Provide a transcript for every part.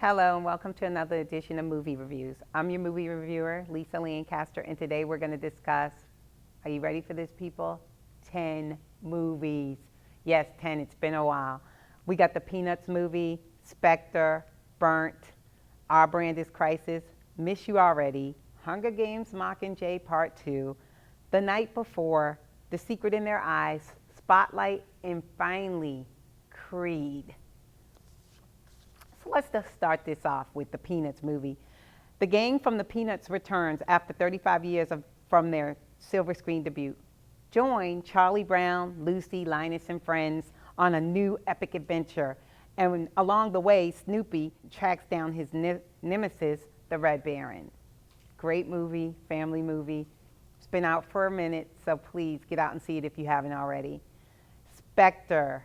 Hello and welcome to another edition of Movie Reviews. I'm your movie reviewer, Lisa Lancaster, and today we're going to discuss, are you ready for this, people? 10 movies. Yes, 10, it's been a while. We got the Peanuts movie, Spectre, Burnt, Our Brand is Crisis, Miss You Already, Hunger Games Mockingjay Part 2, The Night Before, The Secret in Their Eyes, Spotlight, and finally, Creed. So let's just start this off with the Peanuts movie. The gang from the Peanuts returns after 35 years from their silver screen debut. Join Charlie Brown, Lucy, Linus, and friends on a new epic adventure. And along the way, Snoopy tracks down his nemesis, the Red Baron. Great movie, family movie. It's been out for a minute, so please get out and see it if you haven't already. Spectre.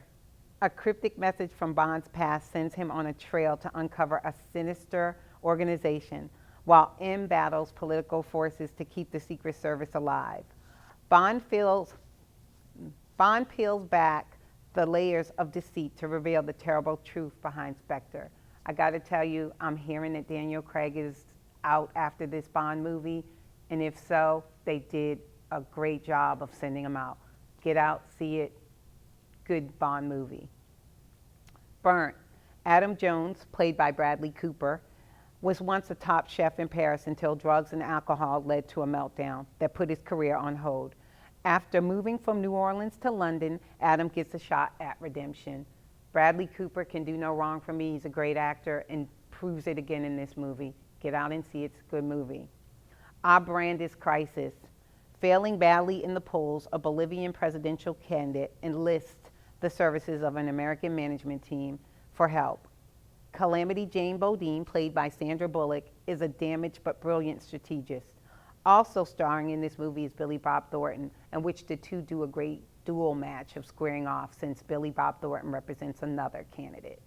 A cryptic message from Bond's past sends him on a trail to uncover a sinister organization while M battles political forces to keep the Secret Service alive. Bond peels back the layers of deceit to reveal the terrible truth behind Spectre. I got to tell you, I'm hearing that Daniel Craig is out after this Bond movie, and if so, they did a great job of sending him out. Get out, see it. Good Bond movie. Burnt. Adam Jones, played by Bradley Cooper, was once a top chef in Paris until drugs and alcohol led to a meltdown that put his career on hold. After moving from New Orleans to London, Adam gets a shot at redemption. Bradley Cooper can do no wrong for me. He's a great actor and proves it again in this movie. Get out and see it. It's a good movie. Our Brand is Crisis. Failing badly in the polls, a Bolivian presidential candidate enlists the services of an American management team for help. Calamity Jane Bodine, played by Sandra Bullock, is a damaged but brilliant strategist. Also starring in this movie is Billy Bob Thornton, in which the two do a great dual match of squaring off since Billy Bob Thornton represents another candidate.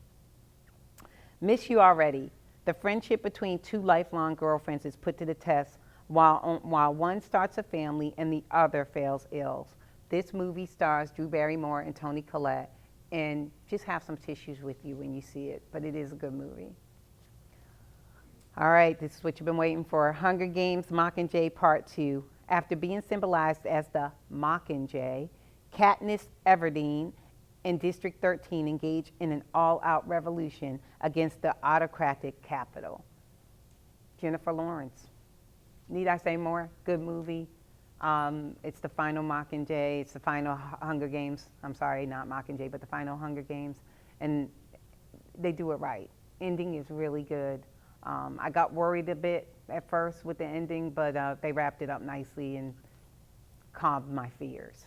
Miss You Already. The friendship between two lifelong girlfriends is put to the test while one starts a family and the other fails ill. This movie stars Drew Barrymore and Toni Collette, and just have some tissues with you when you see it, but it is a good movie. All right, this is what you've been waiting for. Hunger Games Mockingjay Part 2. After being symbolized as the Mockingjay, Katniss Everdeen and District 13 engage in an all-out revolution against the autocratic capital. Jennifer Lawrence. Need I say more? Good movie. It's the final Mockingjay. It's the final Hunger Games. I'm sorry, not Mockingjay, but the final Hunger Games. And they do it right. Ending is really good. I got worried a bit at first with the ending, but they wrapped it up nicely and calmed my fears.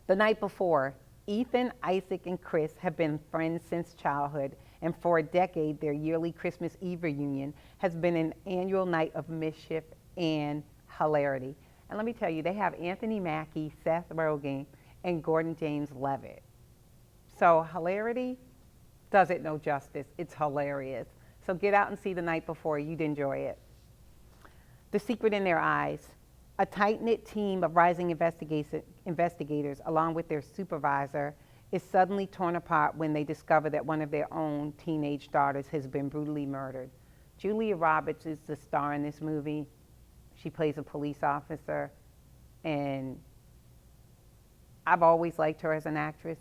The Night Before. Ethan, Isaac, and Chris have been friends since childhood, and for a decade, their yearly Christmas Eve reunion has been an annual night of mischief and hilarity. And let me tell you, they have Anthony Mackie, Seth Rogen, and Gordon James Levitt. So hilarity does it no justice. It's hilarious. So get out and see The Night Before. You'd enjoy it. The Secret in Their Eyes. A tight-knit team of rising investigators, along with their supervisor, is suddenly torn apart when they discover that one of their own teenage daughters has been brutally murdered. Julia Roberts is the star in this movie. She plays a police officer, and I've always liked her as an actress,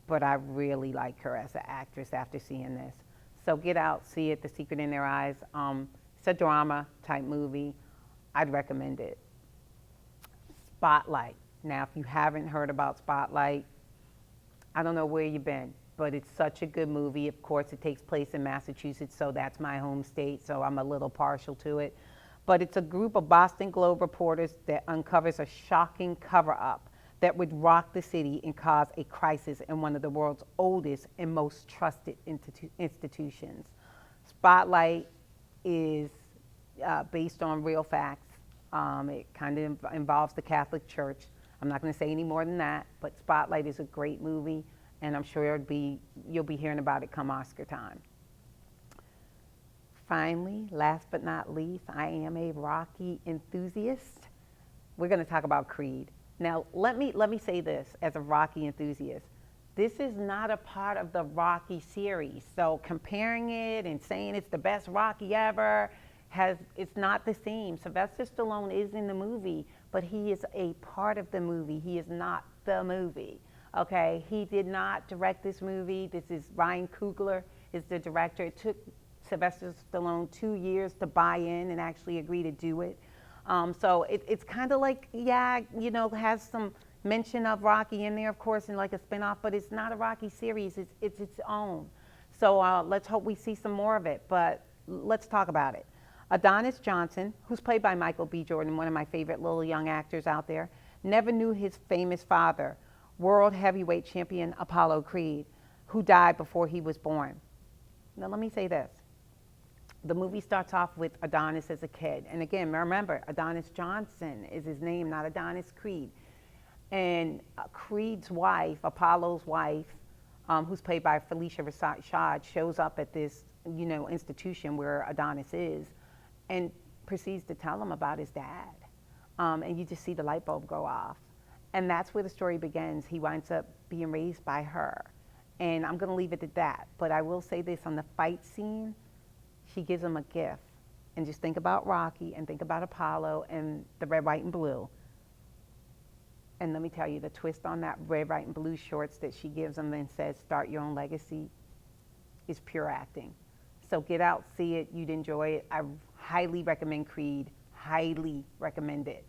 but I really like her as an actress after seeing this. So get out, see it, The Secret in Their Eyes. It's a drama-type movie. I'd recommend it. Spotlight. Now, if you haven't heard about Spotlight, I don't know where you've been, but it's such a good movie. Of course, it takes place in Massachusetts, so that's my home state, so I'm a little partial to it. But it's a group of Boston Globe reporters that uncovers a shocking cover-up that would rock the city and cause a crisis in one of the world's oldest and most trusted institutions. Spotlight is based on real facts. It kind of involves the Catholic Church. I'm not going to say any more than that, but Spotlight is a great movie, and I'm sure you'll be hearing about it come Oscar time. Finally, last but not least, I am a Rocky enthusiast. We're going to talk about Creed. Now, let me say this as a Rocky enthusiast. this is not a part of the Rocky series. So comparing it and saying it's the best Rocky ever it's not the same. Sylvester Stallone is in the movie, but he is a part of the movie. He is not the movie. Okay, he did not direct this movie. This is Ryan Coogler is the director. It took Sylvester Stallone 2 years to buy in and actually agree to do it. So it's kind of like, yeah, you know, has some mention of Rocky in there, of course, and like a spinoff, but it's not a Rocky series. It's its own. So let's hope we see some more of it, but let's talk about it. Adonis Johnson, who's played by Michael B. Jordan, one of my favorite little young actors out there, never knew his famous father, world heavyweight champion Apollo Creed, who died before he was born. Now let me say this. The movie starts off with Adonis as a kid. And again, remember, Adonis Johnson is his name, not Adonis Creed. And Creed's wife, Apollo's wife, who's played by Felicia Rashad, shows up at this, you know, institution where Adonis is and proceeds to tell him about his dad. And you just see the light bulb go off. And that's where the story begins. He winds up being raised by her. And I'm going to leave it at that. But I will say this, on the fight scene, she gives him a gift. And just think about Rocky and think about Apollo and the red, white, and blue. And let me tell you, the twist on that red, white, and blue shorts that she gives him and says, start your own legacy, is pure acting. So get out, see it, you'd enjoy it. I highly recommend Creed, highly recommend it.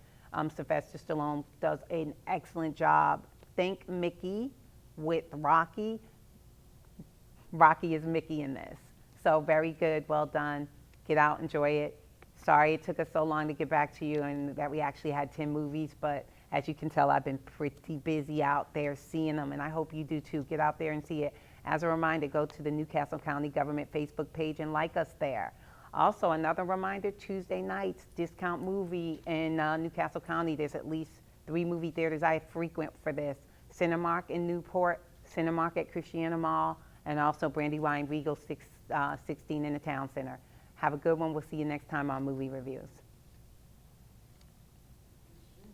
Sylvester Stallone does an excellent job. Think Mickey with Rocky. Rocky is Mickey in this. So very good, well done. Get out, enjoy it. Sorry it took us so long to get back to you and that we actually had 10 movies, but as you can tell, I've been pretty busy out there seeing them, and I hope you do too. Get out there and see it. As a reminder, go to the Newcastle County Government Facebook page and like us there. Also, another reminder, Tuesday nights, discount movie in Newcastle County. There's at least 3 movie theaters I frequent for this. Cinemark in Newport, Cinemark at Christiana Mall, and also Brandywine Regal 16 in the Town Center. Have a good one. We'll see you next time on Movie Reviews.